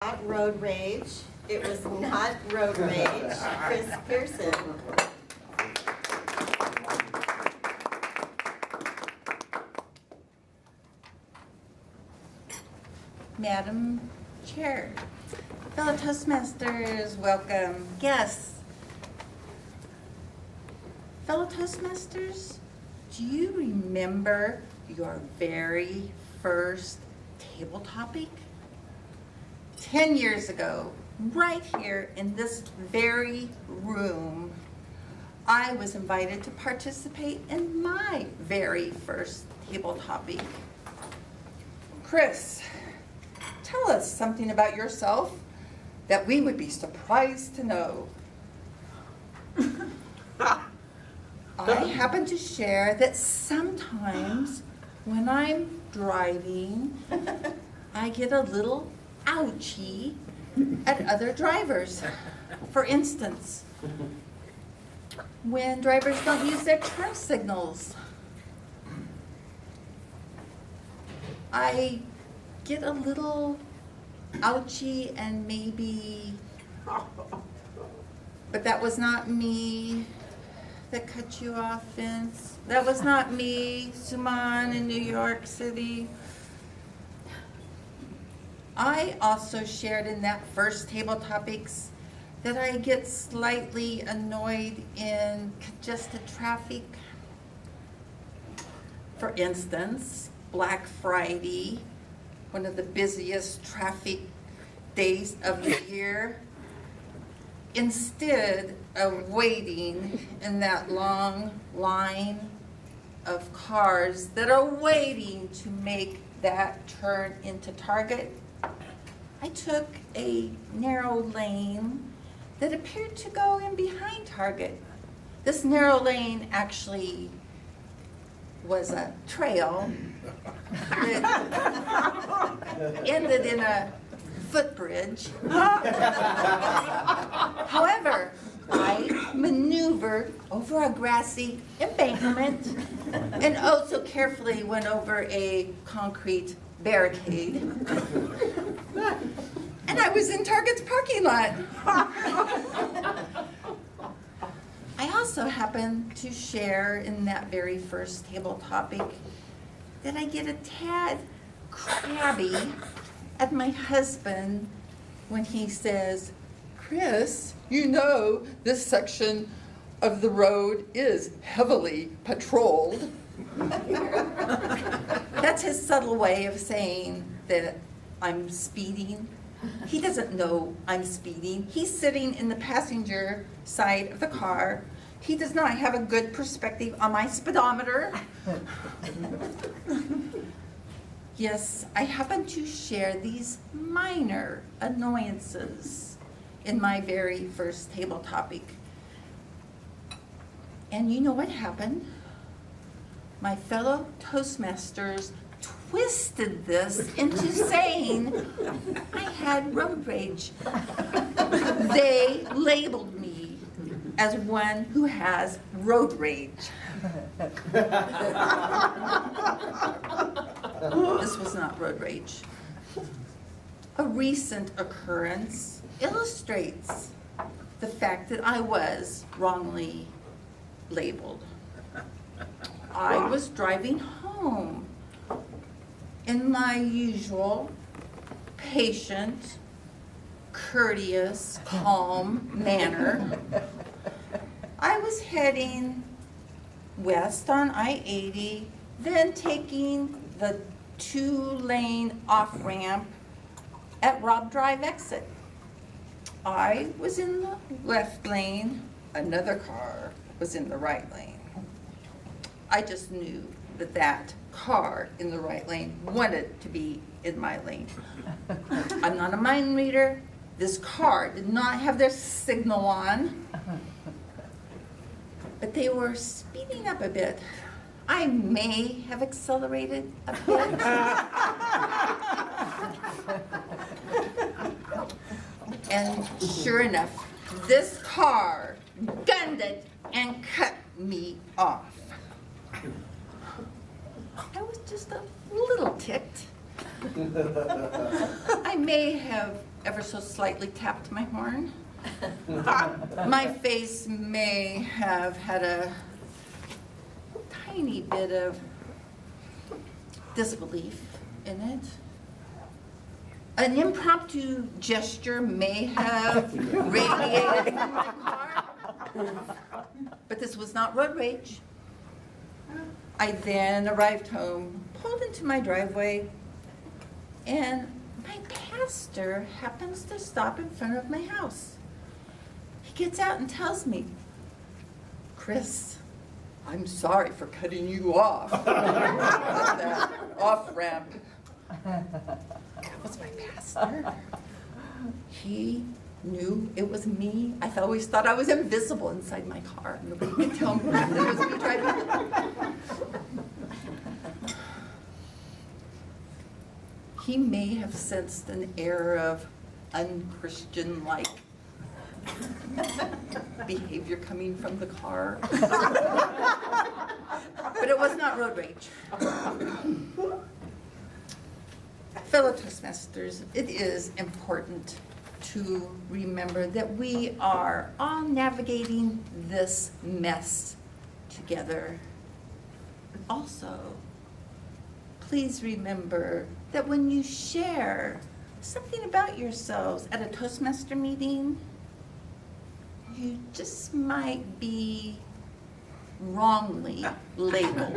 Not road rage. It was not road rage. Kris Pierson. Madam Chair, fellow Toastmasters, welcome guests. Fellow Toastmasters, do you remember your very first table topic? 10 years ago, right here in this very room, I was invited to participate in my very first table topic. Kris, tell us something about yourself that we would be surprised to know. I happen to share that sometimes when I'm driving, I get a little ouchy at other drivers. For instance, when drivers don't use their turn signals, I get a little ouchy and maybe, but that was not me that cut you off, Vince. That was not me, Suman in New York City. I also shared in that first table topics that I get slightly annoyed in congested traffic. For instance, Black Friday, one of the busiest traffic days of the year. Instead of waiting in that long line of cars that are waiting to make that turn into Target, I took a narrow lane that appeared to go in behind Target. This narrow lane actually was a trail that ended in a footbridge. However, I maneuvered over a grassy embankment and also carefully went over a concrete barricade. And I was in Target's parking lot. I also happen to share in that very first table topic that I get a tad crabby at my husband when he says, "Kris, you know this section of the road is heavily patrolled." That's his subtle way of saying that I'm speeding. He doesn't know I'm speeding. He's sitting in the passenger side of the car. He does not have a good perspective on my speedometer. Yes, I happen to share these minor annoyances in my very first table topic. And you know what happened? My fellow Toastmasters twisted this into saying I had road rage. They labeled me as one who has road rage. This was not road rage. A recent occurrence illustrates the fact that I was wrongly labeled. I was driving home in my usual patient, courteous, calm manner. I was heading west on I-80, then taking the 2-lane off-ramp at Robb Drive exit. I was in the left lane, another car was in the right lane. I just knew that that car in the right lane wanted to be in my lane. I'm not a mind reader. This car did not have their signal on, but they were speeding up a bit. I may have accelerated a bit. And sure enough, this car gunned it and cut me off. I was just a little ticked. I may have ever so slightly tapped my horn. My face may have had a tiny bit of disbelief in it. An impromptu gesture may have radiated from my car, but this was not road rage. I then arrived home, pulled into my driveway, and my pastor happens to stop in front of my house. He gets out and tells me, "Kris, I'm sorry for cutting you off at that off-ramp." That was my pastor. He knew it was me. I always thought I was invisible inside my car. Nobody could tell me that it was me driving. He may have sensed an air of unchristian-like behavior coming from the car. But it was not road rage. Fellow Toastmasters, it is important to remember that we are all navigating this mess together. Also, please remember that when you share something about yourselves at a Toastmaster meeting, you just might be wrongly labeled.